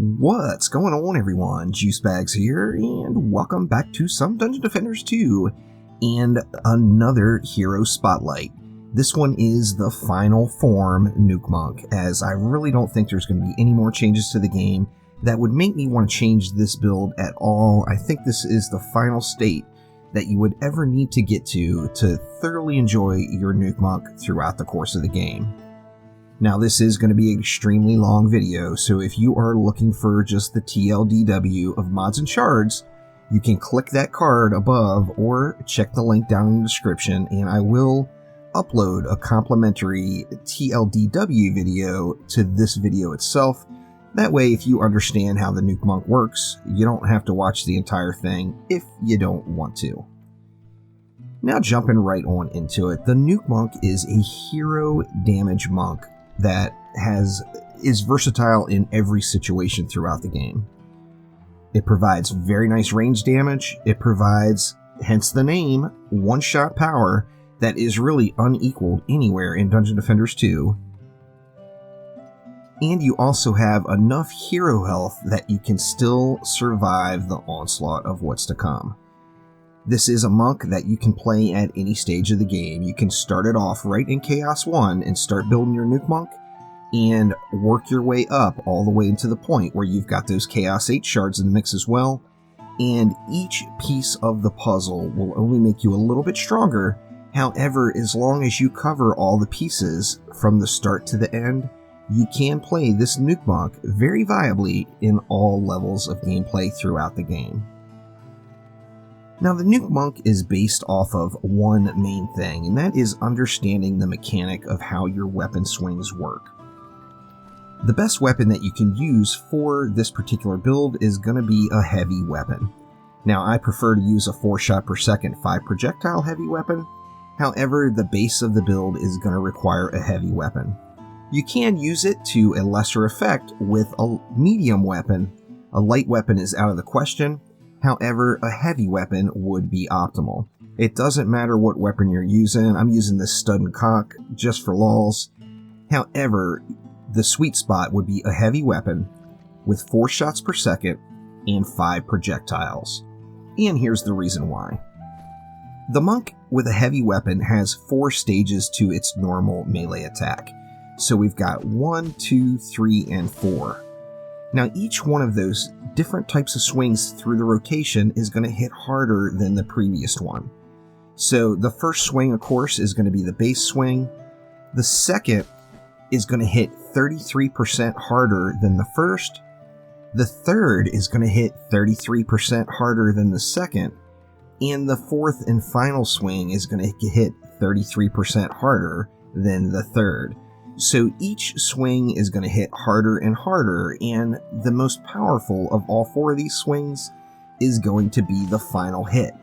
What's going on, everyone? Juicebags here, and welcome back to some Dungeon Defenders 2 and another hero spotlight. This one is the final form Nuke Monk, as I really don't think there's going to be any more changes to the game that would make me want to change this build at all. I think this is the final state that you would ever need to get to thoroughly enjoy your Nuke Monk throughout the course of the game. Now, this is going to be an extremely long video, so if you are looking for just the TLDW of mods and shards, you can click that card above or check the link down in the description, and I will upload a complimentary TLDW video to this video itself. That way, if you understand how the Nuke Monk works, you don't have to watch the entire thing if you don't want to. Now, jumping right on into it, the Nuke Monk is a hero damage monk that is versatile in every situation throughout the game. It provides very nice range damage. It provides, hence the name, one-shot power that is really unequaled anywhere in Dungeon Defenders 2. And you also have enough hero health that you can still survive the onslaught of what's to come. This is a monk that you can play at any stage of the game. You can start it off right in Chaos 1 and start building your Nuke Monk and work your way up all the way into the point where you've got those Chaos 8 shards in the mix as well. And each piece of the puzzle will only make you a little bit stronger. However, as long as you cover all the pieces from the start to the end, you can play this Nuke Monk very viably in all levels of gameplay throughout the game. Now, the Nuke Monk is based off of one main thing, and that is understanding the mechanic of how your weapon swings work. The best weapon that you can use for this particular build is going to be a heavy weapon. Now, I prefer to use a 4-shot per second 5 projectile heavy weapon. However, the base of the build is going to require a heavy weapon. You can use it to a lesser effect with a medium weapon. A light weapon is out of the question. However, a heavy weapon would be optimal. It doesn't matter what weapon you're using. I'm using this stud and cock just for lulz. However, the sweet spot would be a heavy weapon with 4 shots per second and 5 projectiles. And here's the reason why. The monk with a heavy weapon has 4 stages to its normal melee attack. So we've got 1, 2, 3, and 4. Now, each one of those different types of swings through the rotation is going to hit harder than the previous one. So the first swing, of course, is going to be the base swing. The second is going to hit 33% harder than the first. The third is going to hit 33% harder than the second. And the fourth and final swing is going to hit 33% harder than the third. So each swing is going to hit harder and harder, and the most powerful of all 4 of these swings is going to be the final hit.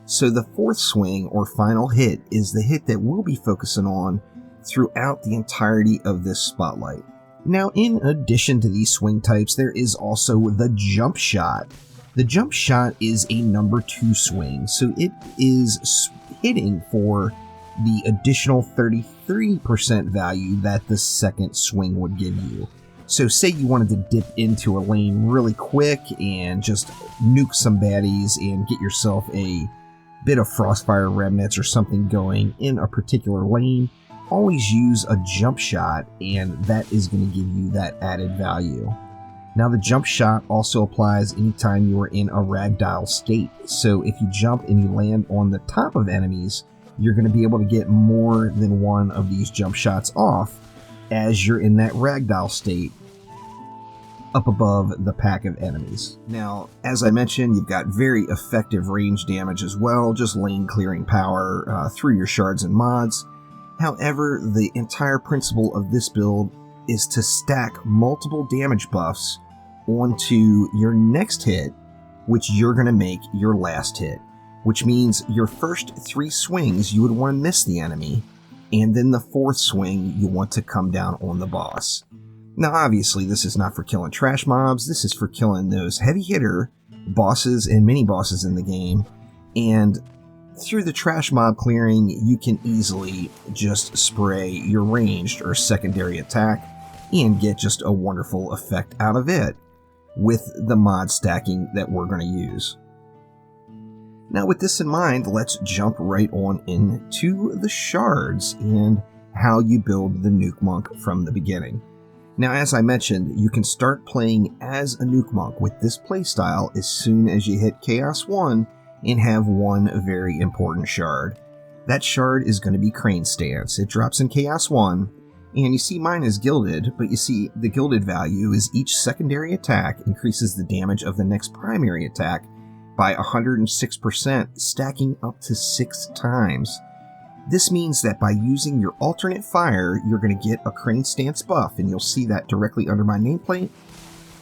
So the 4th swing or final hit is the hit that we'll be focusing on throughout the entirety of this spotlight. Now, in addition to these swing types, there is also the jump shot. The jump shot is a number 2 swing, so it is hitting for the additional 33% value that the second swing would give you. So say you wanted to dip into a lane really quick and just nuke some baddies and get yourself a bit of Frostfire remnants or something going in a particular lane, always use a jump shot, and that is going to give you that added value. Now, the jump shot also applies anytime you are in a ragdoll state. So if you jump and you land on the top of enemies, you're going to be able to get more than one of these jump shots off as you're in that ragdoll state up above the pack of enemies. Now, as I mentioned, you've got very effective range damage as well, just lane clearing power through your shards and mods. However, the entire principle of this build is to stack multiple damage buffs onto your next hit, which you're going to make your last hit. Which means your first 3 swings you would want to miss the enemy, and then the 4th swing you want to come down on the boss. Now, obviously, this is not for killing trash mobs. This is for killing those heavy hitter bosses and mini bosses in the game. And through the trash mob clearing, you can easily just spray your ranged or secondary attack and get just a wonderful effect out of it. with the mod stacking that we're going to use. Now with this in mind, let's jump right on into the shards and how you build the Nuke Monk from the beginning. Now as I mentioned, you can start playing as a Nuke Monk with this playstyle as soon as you hit Chaos 1 and have one very important shard. That shard is going to be Crane Stance. It drops in Chaos 1, and you see mine is gilded, but you see the gilded value is each secondary attack increases the damage of the next primary attack by 106%, stacking up to 6 times. This means that by using your alternate fire, you're going to get a Crane Stance buff, and you'll see that directly under my nameplate.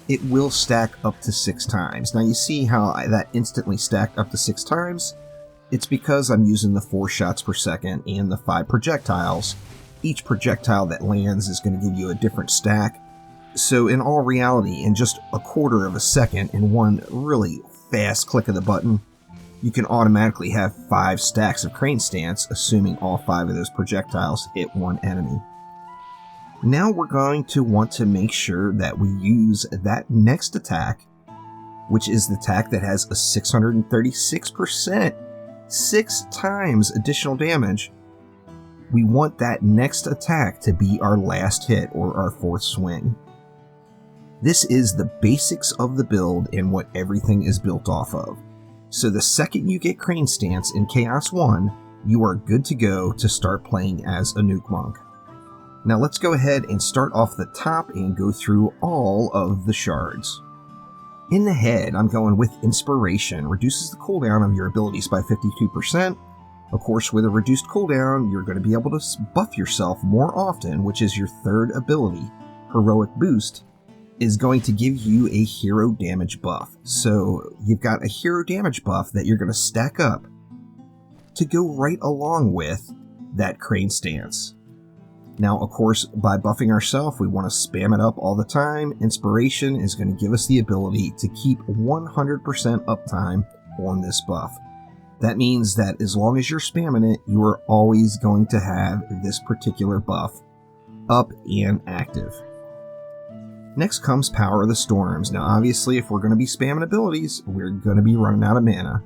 It will stack up to 6 times. Now you see how that instantly stacked up to 6 times? It's because I'm using the 4 shots per second and the 5 projectiles. Each projectile that lands is going to give you a different stack. So in all reality, in just a quarter of a second, in one really fast click of the button, you can automatically have 5 stacks of Crane Stance, assuming all 5 of those projectiles hit one enemy. Now we're going to want to make sure that we use that next attack, which is the attack that has a 636%, 6 times additional damage. We want that next attack to be our last hit or our 4th swing. This is the basics of the build and what everything is built off of. So the second you get Crane Stance in Chaos 1, you are good to go to start playing as a Nuke Monk. Now let's go ahead and start off the top and go through all of the shards. In the head, I'm going with Inspiration. Reduces the cooldown of your abilities by 52%. Of course, with a reduced cooldown, you're going to be able to buff yourself more often, which is your 3rd ability. Heroic Boost is going to give you a hero damage buff. So you've got a hero damage buff that you're going to stack up to go right along with that Crane Stance. Now, of course, by buffing ourselves, we want to spam it up all the time. Inspiration is going to give us the ability to keep 100% uptime on this buff. That means that as long as you're spamming it, you are always going to have this particular buff up and active. Next comes Power of the Storms. Now, obviously, if we're going to be spamming abilities, we're going to be running out of mana.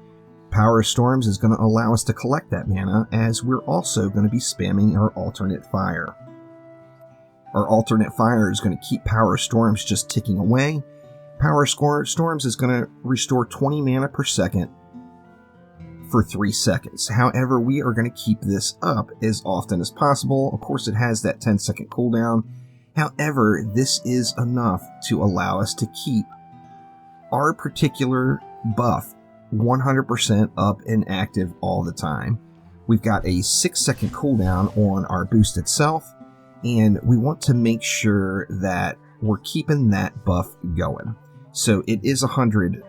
Power of Storms is going to allow us to collect that mana, as we're also going to be spamming our alternate fire. Our alternate fire is going to keep Power of Storms just ticking away. Power of Storms is going to restore 20 mana per second for 3 seconds. However, we are going to keep this up as often as possible. Of course, it has that 10-second cooldown. However, this is enough to allow us to keep our particular buff 100% up and active all the time. We've got a 6-second cooldown on our boost itself, and we want to make sure that we're keeping that buff going. So it is 100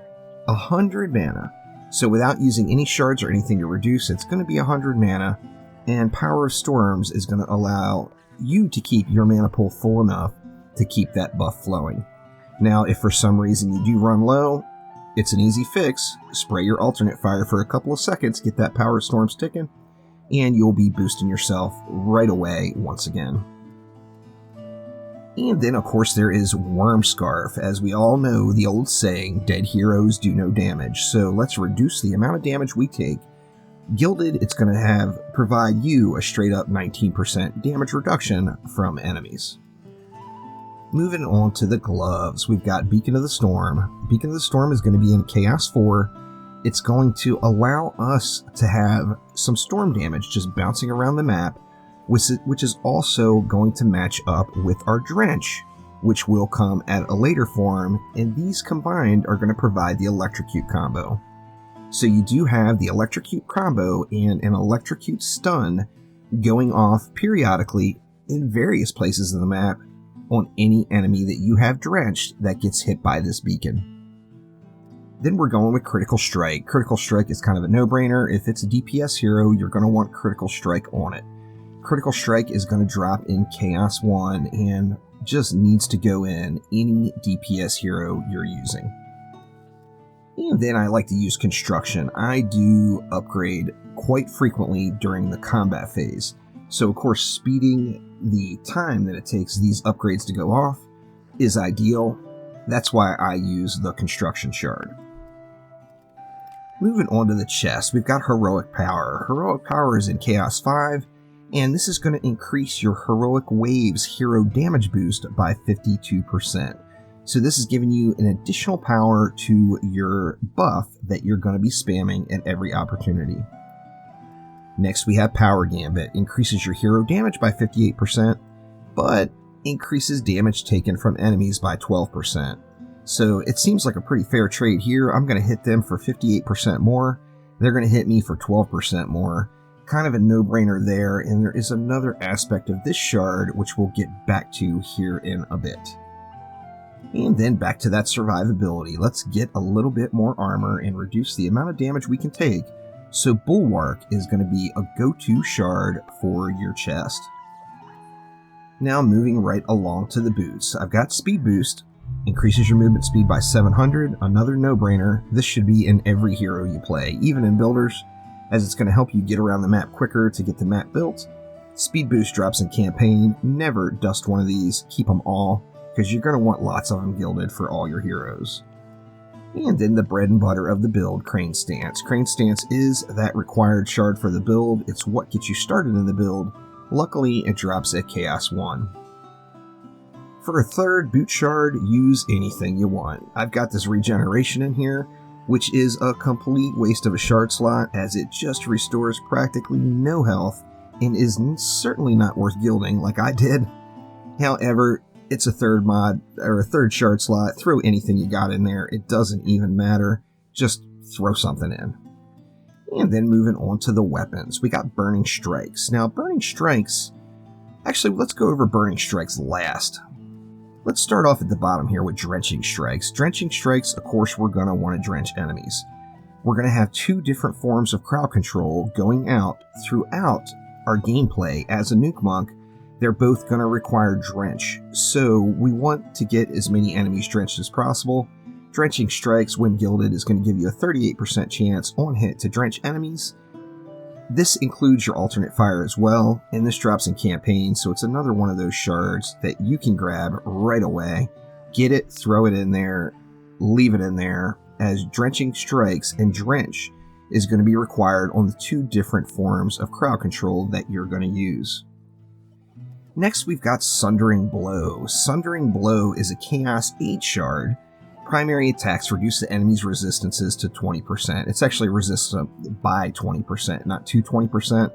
mana. So without using any shards or anything to reduce, it's going to be 100 mana, and Power of Storms is going to allow you to keep your mana pool full enough to keep that buff flowing. Now, if for some reason you do run low, it's an easy fix. Spray your alternate fire for a couple of seconds, get that Power of Storms ticking, and you'll be boosting yourself right away once again. And then, of course, there is Worm Scarf. As we all know, the old saying, dead heroes do no damage. So let's reduce the amount of damage we take. Gilded, it's going to provide you a straight up 19% damage reduction from enemies. Moving on to the gloves, we've got Beacon of the Storm. Beacon of the Storm is going to be in Chaos 4. It's going to allow us to have some storm damage just bouncing around the map, which is also going to match up with our Drench, which will come at a later form, and these combined are going to provide the Electrocute combo. So you do have the Electrocute combo and an Electrocute stun going off periodically in various places of the map on any enemy that you have drenched that gets hit by this beacon. Then we're going with Critical Strike. Critical Strike is kind of a no-brainer. If it's a DPS hero, you're going to want Critical Strike on it. Critical Strike is going to drop in Chaos 1 and just needs to go in any DPS hero you're using. And then I like to use Construction. I do upgrade quite frequently during the combat phase. So of course, speeding the time that it takes these upgrades to go off is ideal. That's why I use the construction shard. Moving on to the chest, we've got Heroic Power. Heroic Power is in Chaos 5, and this is going to increase your Heroic Waves hero damage boost by 52%. So this is giving you an additional power to your buff that you're going to be spamming at every opportunity. Next we have Power Gambit. Increases your hero damage by 58%, but increases damage taken from enemies by 12%. So it seems like a pretty fair trade here. I'm going to hit them for 58% more. They're going to hit me for 12% more. Kind of a no-brainer there, and there is another aspect of this shard which we'll get back to here in a bit. And then back to that survivability. Let's get a little bit more armor and reduce the amount of damage we can take. So Bulwark is going to be a go-to shard for your chest. Now moving right along to the boots. I've got Speed Boost. Increases your movement speed by 700, another no-brainer. This should be in every hero you play, even in builders, as it's going to help you get around the map quicker to get the map built. Speed Boost drops in campaign. Never dust one of these, keep them all, because you're going to want lots of them gilded for all your heroes. And then the bread and butter of the build, Crane Stance. Crane Stance is that required shard for the build. It's what gets you started in the build. Luckily, it drops at Chaos 1. For a third boot shard, use anything you want. I've got this regeneration in here, which is a complete waste of a shard slot, as it just restores practically no health and is certainly not worth gilding like I did. However, it's a third mod, or a third shard slot. Throw anything you got in there. It doesn't even matter. Just throw something in. And then moving on to the weapons. We got Burning Strikes. Now, Burning Strikes... Actually, let's go over Burning Strikes last. Let's start off at the bottom here with Drenching Strikes. Drenching Strikes, of course, we're going to want to drench enemies. We're going to have two different forms of crowd control going out throughout our gameplay as a Nuke Monk. They're both going to require Drench, so we want to get as many enemies drenched as possible. Drenching Strikes, when gilded, is going to give you a 38% chance on hit to drench enemies. This includes your alternate fire as well, and this drops in campaign, so it's another one of those shards that you can grab right away. Get it, throw it in there, leave it in there, as Drenching Strikes and Drench is going to be required on the two different forms of crowd control that you're going to use. Next, we've got Sundering Blow. Sundering Blow is a Chaos 8 shard. Primary attacks reduce the enemy's resistances to 20%. It's actually resistant by 20%, not to 20%,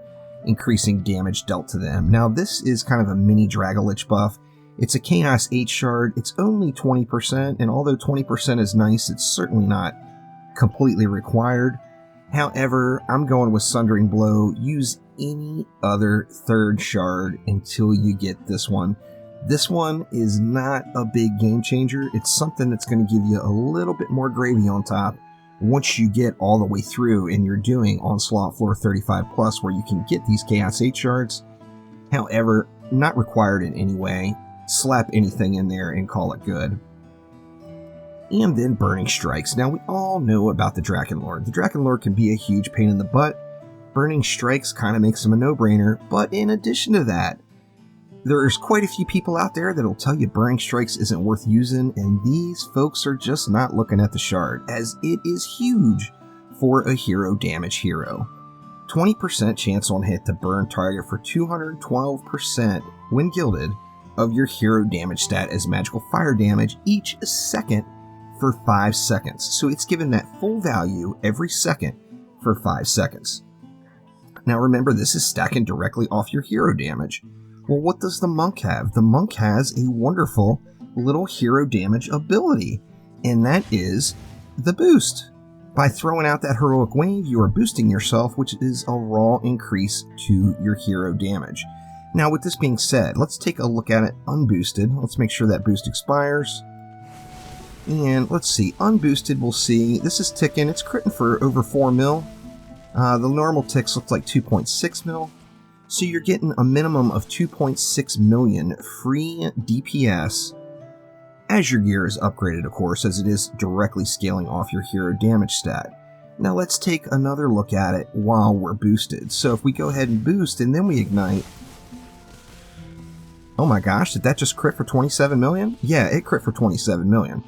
increasing damage dealt to them. Now, this is kind of a mini Dragolich buff. It's a Chaos 8 shard. It's only 20%, and although 20% is nice, it's certainly not completely required. However, I'm going with Sundering Blow. Use any other third shard until you get this one. This one is not a big game changer. It's something that's going to give you a little bit more gravy on top once you get all the way through and you're doing Onslaught Floor 35 Plus, where you can get these Chaos 8 shards. However, not required in any way. Slap anything in there and call it good. And then Burning Strikes. Now, we all know about the Drakenlord. The Drakenlord can be a huge pain in the butt. Burning Strikes kind of makes him a no-brainer, but in addition to that, there's quite a few people out there that'll tell you Burning Strikes isn't worth using, and these folks are just not looking at the shard, as it is huge for a hero damage hero. 20% chance on hit to burn target for 212% when gilded of your hero damage stat as magical fire damage each second for 5 seconds. So it's given that full value every second for 5 seconds. Now remember, this is stacking directly off your hero damage. Well, what does the monk have? The monk has a wonderful little hero damage ability, and that is the boost. By throwing out that heroic wave, you are boosting yourself, which is a raw increase to your hero damage. Now, with this being said, let's take a look at it unboosted. Let's make sure that boost expires. And let's see, unboosted, we'll see, this is ticking. It's critting for over 4 mil. The normal ticks look like 2.6 mil. So you're getting a minimum of 2.6 million free DPS as your gear is upgraded, of course, as it is directly scaling off your hero damage stat. Now let's take another look at it while we're boosted. So if we go ahead and boost and then we ignite, Oh my gosh, did that just crit for 27 million? Yeah, it crit for 27 million.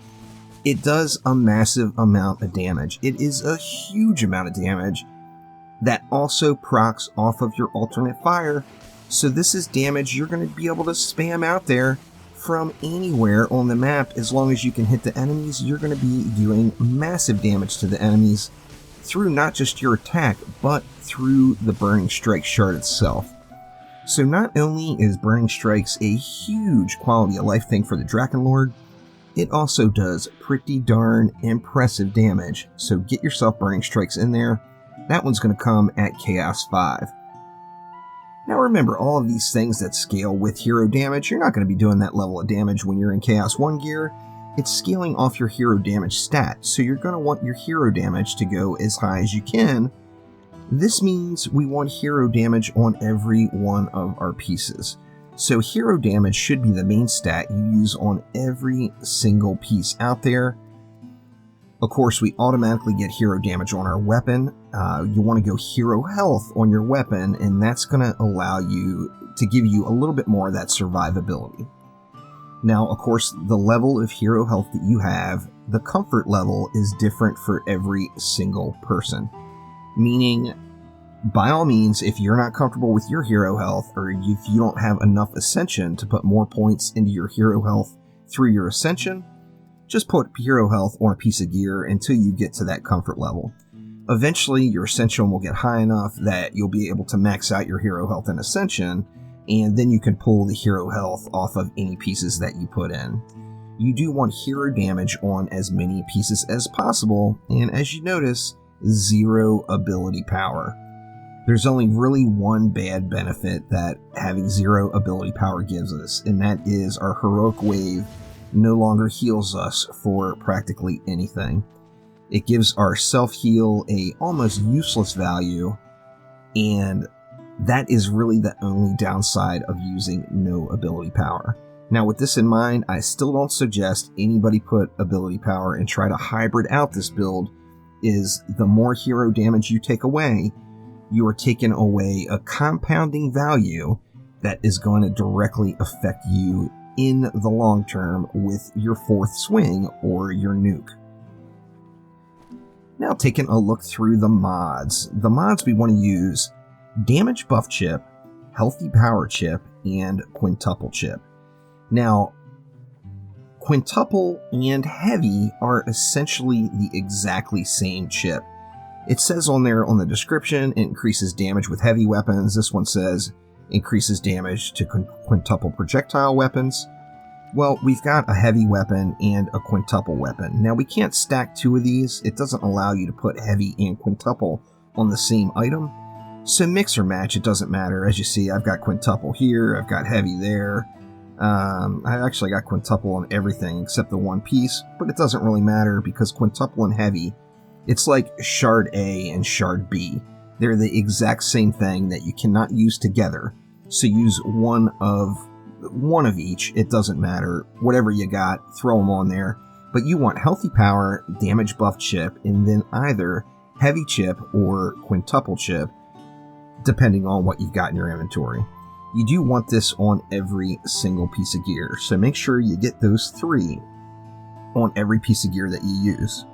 It does a massive amount of damage. It is a huge amount of damage that also procs off of your alternate fire. So this is damage you're going to be able to spam out there from anywhere on the map. As long as you can hit the enemies, you're going to be doing massive damage to the enemies through not just your attack, but through the Burning Strike shard itself. So not only is Burning Strikes a huge quality of life thing for the Drakenlord, it also does pretty darn impressive damage. So get yourself Burning Strikes in there. That one's going to come at Chaos 5. Now remember, all of these things that scale with hero damage, you're not going to be doing that level of damage when you're in Chaos 1 gear. It's scaling off your hero damage stat, so you're going to want your hero damage to go as high as you can. This means we want hero damage on every one of our pieces. So hero damage should be the main stat you use on every single piece out there. Of course, we automatically get hero damage on our weapon. You want to go hero health on your weapon, and that's going to allow you to give you a little bit more of that survivability. Now, of course, the level of hero health that you have, the comfort level is different for every single person. Meaning, by all means, if you're not comfortable with your hero health, or if you don't have enough ascension to put more points into your hero health through your ascension, just put hero health on a piece of gear until you get to that comfort level. Eventually, your ascension will get high enough that you'll be able to max out your hero health and ascension, and then you can pull the hero health off of any pieces that you put in. You do want hero damage on as many pieces as possible, and as you notice, 0 ability power. There's only really one bad benefit that having 0 ability power gives us, and that is our heroic wave no longer heals us for practically anything. It gives our self-heal a almost useless value, and that is really the only downside of using no ability power. Now, with this in mind, I still don't suggest anybody put ability power and try to hybrid out this build, is the more hero damage you take away, you are taking away a compounding value that is going to directly affect you in the long term with your 4th swing or your nuke. Now, taking a look through the mods. The mods we want to use: Damage Buff Chip, Healthy Power Chip, and Quintuple Chip. Now, Quintuple and Heavy are essentially the exactly same chip. It says on there on the description, it increases damage with heavy weapons. This one says increases damage to quintuple projectile weapons. Well, we've got a heavy weapon and a quintuple weapon. Now, we can't stack 2 of these. It doesn't allow you to put heavy and quintuple on the same item. So mix or match, it doesn't matter. As you see, I've got quintuple here, I've got heavy there. I actually got quintuple on everything except the one piece, but it doesn't really matter because quintuple and heavy, it's like Shard A and Shard B. They're the exact same thing that you cannot use together. So use one of each. It doesn't matter. Whatever you got, throw them on there. But you want healthy power, damage buff chip, and then either heavy chip or quintuple chip, depending on what you've got in your inventory. You do want this on every single piece of gear, so make sure you get those 3 on every piece of gear that you use.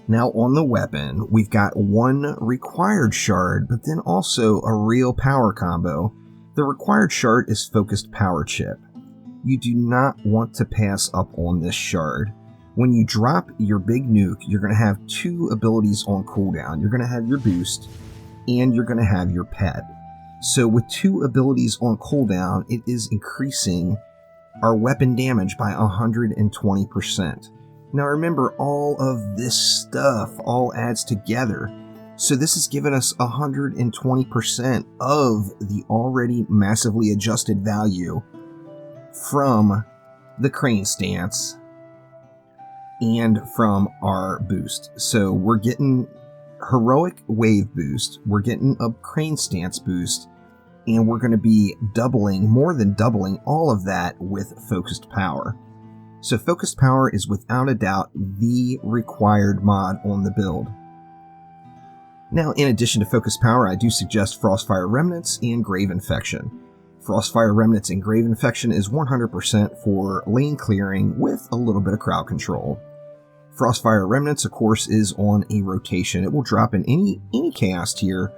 Now, on the weapon, we've got 1 required shard, but then also a real power combo. The required shard is Focused Power Chip. You do not want to pass up on this shard. When you drop your big nuke, you're going to have 2 abilities on cooldown. You're going to have your boost, and you're going to have your pet. So with 2 abilities on cooldown, it is increasing our weapon damage by 120%. Now remember, all of this stuff all adds together. So this has given us 120% of the already massively adjusted value from the crane stance and from our boost. So we're getting heroic wave boost, we're getting a crane stance boost, and we're going to be doubling, more than doubling all of that with focused power. So focused power is without a doubt the required mod on the build. Now, in addition to focused power, I do suggest Frostfire Remnants and Grave Infection. Frostfire Remnants and Grave Infection is 100% for lane clearing with a little bit of crowd control. Frostfire Remnants, of course, is on a rotation. It will drop in any Chaos tier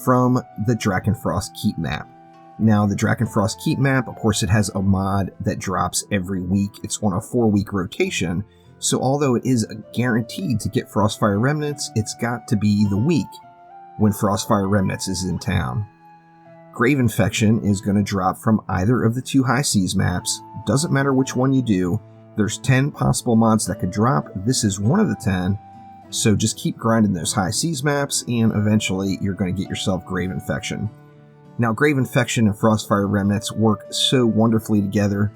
from the Drakenfrost Keep map. Now, the Drakenfrost Keep map, of course, it has a mod that drops every week. It's on a 4-week rotation, so although it is guaranteed to get Frostfire Remnants, it's got to be the week when Frostfire Remnants is in town. Grave Infection is going to drop from either of the 2 High Seas maps. Doesn't matter which one you do. There's 10 possible mods that could drop. This is one of the 10. So just keep grinding those High Seas maps, and eventually you're going to get yourself Grave Infection. Now, Grave Infection and Frostfire Remnants work so wonderfully together,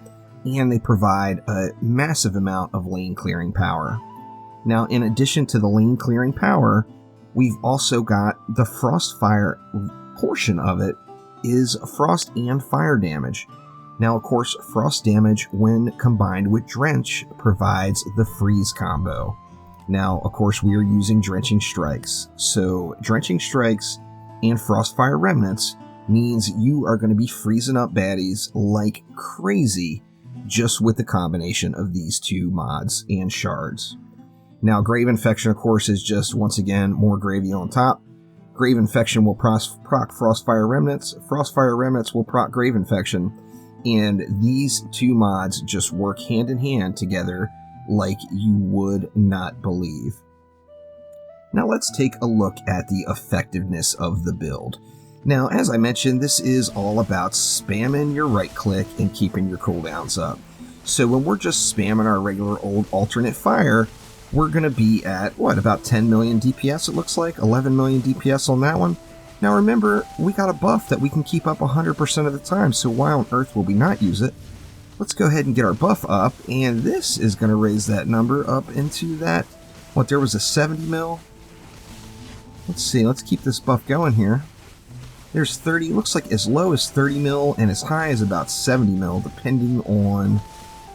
and they provide a massive amount of lane clearing power. Now, in addition to the lane clearing power, we've also got the Frostfire portion of it is frost and fire damage. Now, of course, frost damage, when combined with Drench, provides the freeze combo. Now, of course, we are using Drenching Strikes. So, Drenching Strikes and Frostfire Remnants means you are going to be freezing up baddies like crazy just with the combination of these 2 mods and shards. Now, Grave Infection, of course, is just, once again, more gravy on top. Grave Infection will proc Frostfire Remnants. Frostfire Remnants will proc Grave Infection. And these 2 mods just work hand in hand together like you would not believe. Now let's take a look at the effectiveness of the build. Now, as I mentioned, this is all about spamming your right click and keeping your cooldowns up. So when we're just spamming our regular old alternate fire, we're going to be at, what, about 10 million DPS it looks like? 11 million DPS on that one. Now remember, we got a buff that we can keep up 100% of the time, so why on earth will we not use it? Let's go ahead and get our buff up, and this is going to raise that number up into that, what, there was a 70 mil? Let's see, let's keep this buff going here. There's 30, looks like as low as 30 mil and as high as about 70 mil, depending on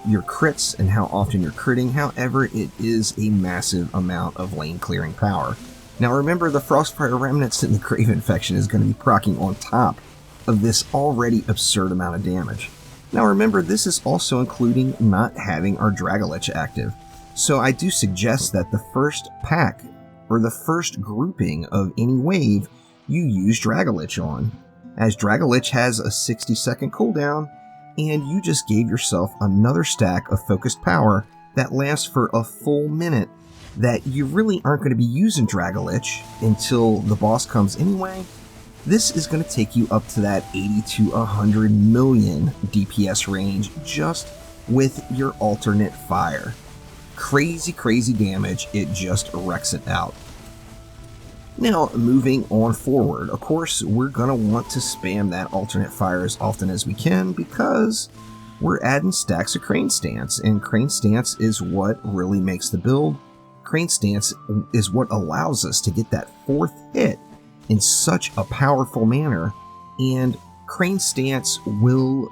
your crits and how often you're critting. However, it is a massive amount of lane clearing power. Now remember, the Frostfire Remnants and the Grave Infection is going to be proccing on top of this already absurd amount of damage. Now remember, this is also including not having our Dragolich active. So I do suggest that the first pack, or the first grouping of any wave, you use Dragolich on, as Dragolich has a 60-second cooldown, and you just gave yourself another stack of focused power that lasts for a full minute that you really aren't going to be using Dragolich until the boss comes anyway. This is going to take you up to that 80 to 100 million DPS range just with your alternate fire. Crazy, crazy damage. It just wrecks it out. Now, moving on forward, of course, we're going to want to spam that alternate fire as often as we can because we're adding stacks of Crane Stance, and Crane Stance is what really makes the build. Crane Stance is what allows us to get that 4th hit in such a powerful manner, and Crane Stance will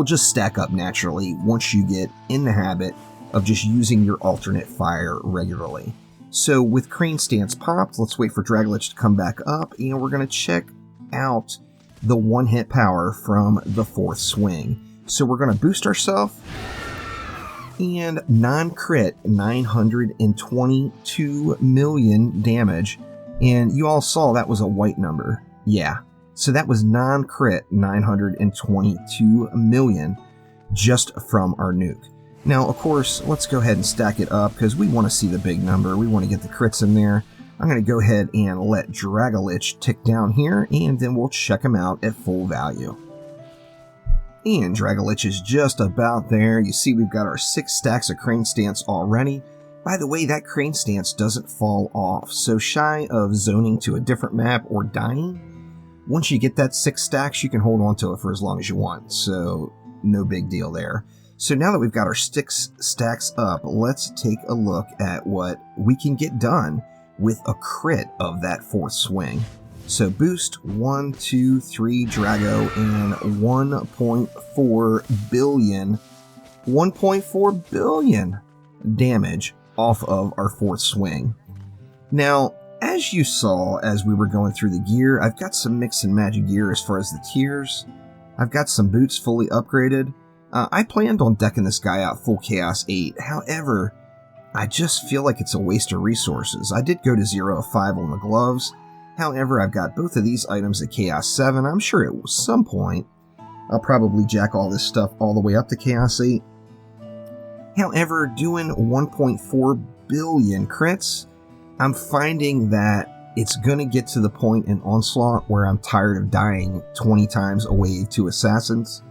just stack up naturally once you get in the habit of just using your alternate fire regularly. So with Crane Stance popped, let's wait for Dragolich to come back up, and we're going to check out the 1-hit power from the 4th swing. So we're going to boost ourselves, and non-crit 922 million damage. And you all saw that was a white number. Yeah, so that was non-crit 922 million just from our nuke. Now, of course, let's go ahead and stack it up because we want to see the big number. We want to get the crits in there. I'm going to go ahead and let Dragolich tick down here, and then we'll check him out at full value. And Dragolich is just about there. You see we've got our 6 stacks of Crane Stance already. By the way, that Crane Stance doesn't fall off, so shy of zoning to a different map or dying, once you get that 6 stacks, you can hold on to it for as long as you want, so no big deal there. So now that we've got our 6 stacks up, let's take a look at what we can get done with a crit of that 4th swing. So boost 1, 2, 3 Drago, and 1.4 billion damage off of our 4th swing. Now, as you saw as we were going through the gear, I've got some mix and match gear as far as the tiers. I've got some boots fully upgraded. I planned on decking this guy out full Chaos 8. However, I just feel like it's a waste of resources. I did go to 0 of 5 on the gloves. However, I've got both of these items at Chaos 7. I'm sure at some point I'll probably jack all this stuff all the way up to Chaos 8. However, doing 1.4 billion crits, I'm finding that it's going to get to the point in Onslaught where I'm tired of dying 20 times a wave to assassins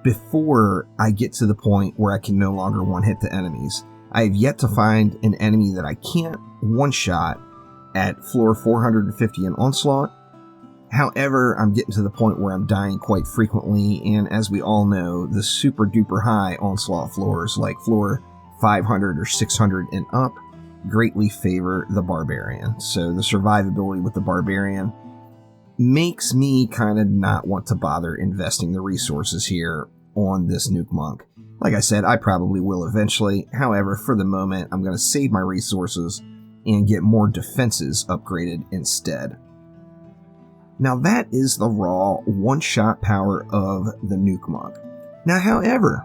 before I get to the point where I can no longer one-hit the enemies. I have yet to find an enemy that I can't one-shot at floor 450 in Onslaught. However, I'm getting to the point where I'm dying quite frequently, and as we all know, the super duper high Onslaught floors, like floor 500 or 600 and up, greatly favor the Barbarian. So the survivability with the Barbarian makes me kind of not want to bother investing the resources here on this Nuke Monk. Like I said, I probably will eventually. However, for the moment, I'm going to save my resources and get more defenses upgraded instead. Now that is the raw one-shot power of the Nuke Monk. Now, however,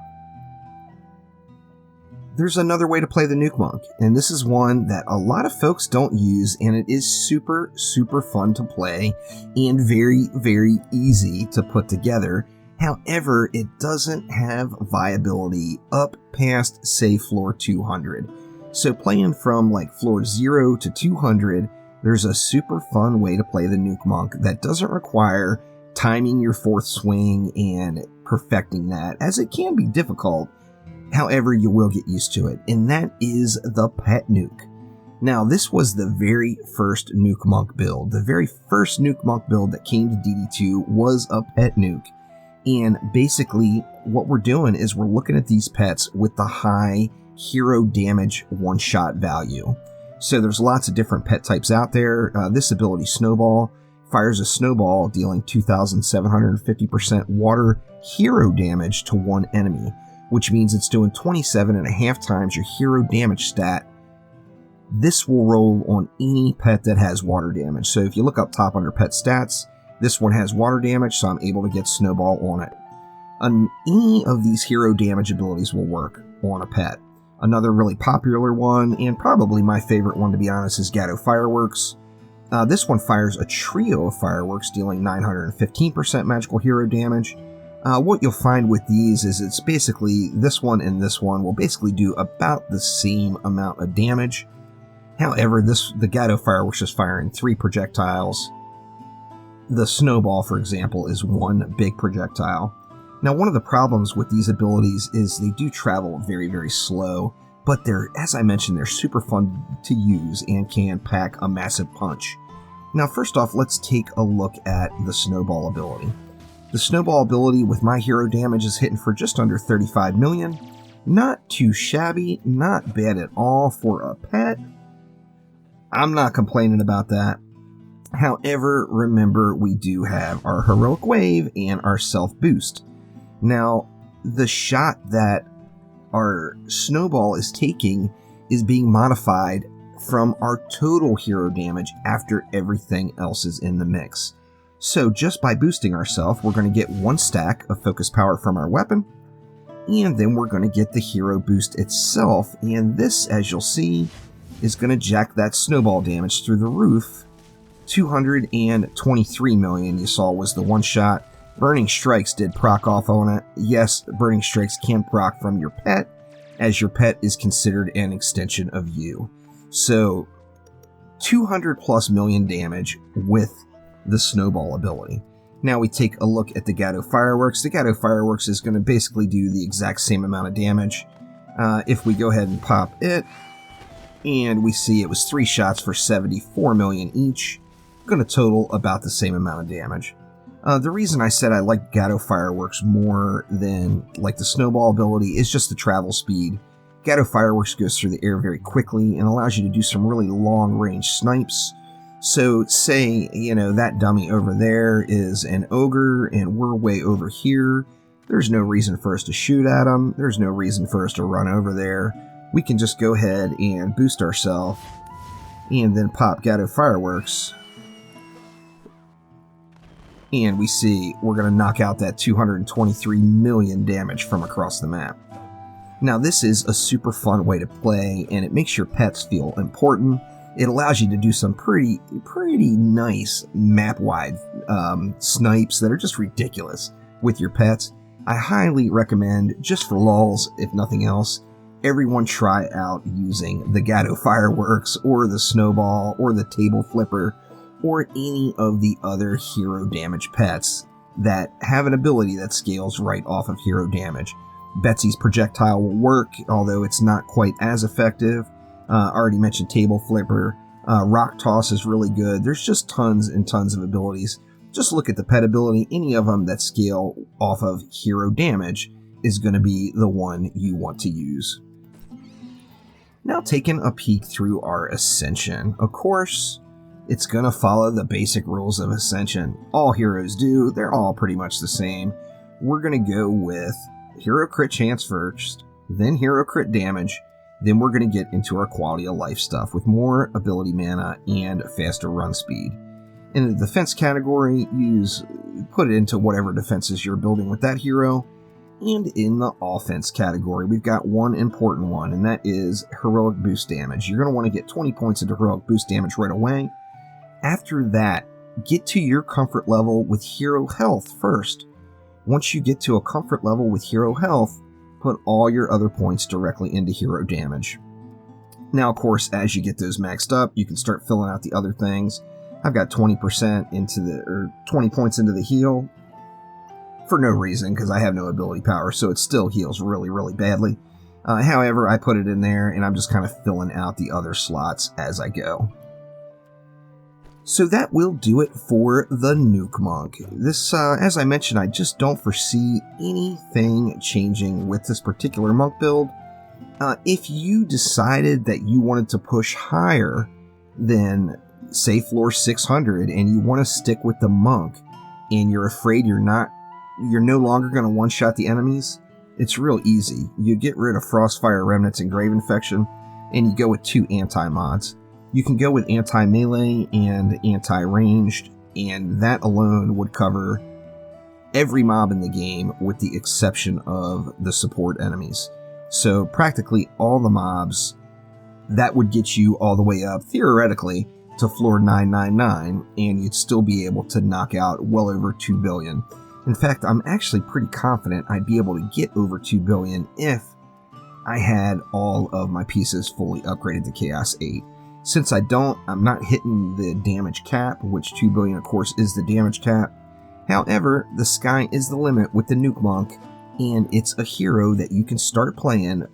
there's another way to play the Nuke Monk, and this is one that a lot of folks don't use, and it is super, super fun to play and very, very easy to put together. However, it doesn't have viability up past, say, floor 200. So playing from like floor 0 to 200, there's a super fun way to play the Nuke Monk that doesn't require timing your fourth swing and perfecting that, as it can be difficult. However, you will get used to it, and that is the Pet Nuke. Now, this was the very first Nuke Monk build. The very first Nuke Monk build that came to DD2 was a Pet Nuke. And basically, what we're doing is we're looking at these pets with the high hero damage one-shot value. So there's lots of different pet types out there. This ability, Snowball, fires a snowball dealing 2,750% water hero damage to one enemy, which means it's doing 27.5 times your hero damage stat. This will roll on any pet that has water damage. So if you look up top under pet stats, this one has water damage, so I'm able to get Snowball on it. Any of these hero damage abilities will work on a pet. Another really popular one, and probably my favorite one to be honest, is Gateau Fireworks. This one fires a trio of fireworks, dealing 915% magical hero damage. What you'll find with these is it's basically this one and this one will basically do about the same amount of damage. However, the Gateau Fireworks is firing 3 projectiles. The Snowball, for example, is 1 big projectile. Now, one of the problems with these abilities is they do travel very, very slow, but they're, as I mentioned, they're super fun to use and can pack a massive punch. Now, first off, let's take a look at the Snowball ability. The Snowball ability with my hero damage is hitting for just under 35 million. Not too shabby, not bad at all for a pet. I'm not complaining about that. However, remember, we do have our Heroic Wave and our Self Boost. Now, the shot that our Snowball is taking is being modified from our total hero damage after everything else is in the mix. So just by boosting ourselves, we're going to get 1 stack of focus power from our weapon, and then we're going to get the hero boost itself, and this, as you'll see, is going to jack that Snowball damage through the roof. 223 million you saw was the one shot. Burning Strikes did proc off on it. Yes, Burning Strikes can proc from your pet, as your pet is considered an extension of you. So 200 plus million damage with the Snowball ability. Now we take a look at the Gateau Fireworks. The Gateau Fireworks is going to basically do the exact same amount of damage. If we go ahead and pop it, and we see it was 3 shots for 74 million each, going to total about the same amount of damage. The reason I said I like Gateau Fireworks more than like the Snowball ability is just the travel speed. Gateau Fireworks goes through the air very quickly and allows you to do some really long-range snipes. So say, you know, that dummy over there is an ogre and we're way over here. There's no reason for us to shoot at him. There's no reason for us to run over there. We can just go ahead and boost ourselves and then pop Gateau Fireworks. And we see we're going to knock out that 223 million damage from across the map. Now this is a super fun way to play, and it makes your pets feel important. It allows you to do some pretty nice map-wide snipes that are just ridiculous with your pets. I highly recommend, just for lulz, if nothing else, everyone try out using the Gateau Fireworks or the Snowball or the Table Flipper or any of the other hero damage pets that have an ability that scales right off of hero damage. Betsy's projectile will work, although it's not quite as effective. Already mentioned Table Flipper. Rock Toss is really good. There's just tons and tons of abilities. Just look at the pet ability. Any of them that scale off of hero damage is going to be the one you want to use. Now taking a peek through our Ascension. Of course, it's going to follow the basic rules of Ascension. All heroes do. They're all pretty much the same. We're going to go with hero crit chance first, then hero crit damage, then we're going to get into our quality of life stuff with more ability mana and faster run speed. In the defense category, put it into whatever defenses you're building with that hero. And in the offense category, we've got one important one, and that is heroic boost damage. You're going to want to get 20 points into heroic boost damage right away. After that, get to your comfort level with hero health first. Once you get to a comfort level with hero health, put all your other points directly into hero damage. Now, of course, as you get those maxed up, you can start filling out the other things. I've got 20% or 20 points into the heal for no reason, because I have no ability power, so it still heals really, really badly. However, I put it in there, and I'm just kind of filling out the other slots as I go. So that will do it for the Nuke Monk. This, as I mentioned, I just don't foresee anything changing with this particular monk build. If you decided that you wanted to push higher than, say, floor 600, and you want to stick with the monk, and you're afraid you're no longer going to one-shot the enemies, it's real easy. You get rid of Frostfire Remnants and Grave Infection, and you go with 2 anti-mods. You can go with anti-melee and anti-ranged, and that alone would cover every mob in the game with the exception of the support enemies. So practically all the mobs, that would get you all the way up, theoretically, to floor 999, and you'd still be able to knock out well over 2 billion. In fact, I'm actually pretty confident I'd be able to get over 2 billion if I had all of my pieces fully upgraded to Chaos 8. Since I don't, I'm not hitting the damage cap, which 2 billion, of course, is the damage cap. However, the sky is the limit with the Nuke Monk, and it's a hero that you can start playing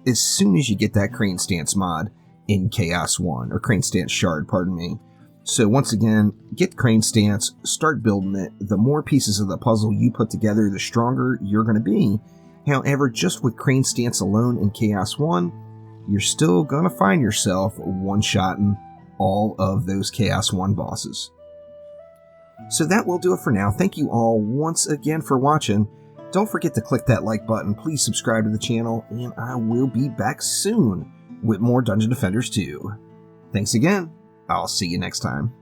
as soon as you get that Crane Stance mod in Chaos 1, or Crane Stance Shard, pardon me. So once again, get Crane Stance, start building it. The more pieces of the puzzle you put together, the stronger you're going to be. However, just with Crane Stance alone in Chaos 1, you're still going to find yourself one-shotting all of those Chaos 1 bosses. So that will do it for now. Thank you all once again for watching. Don't forget to click that like button. Please subscribe to the channel, and I will be back soon with more Dungeon Defenders 2. Thanks again. I'll see you next time.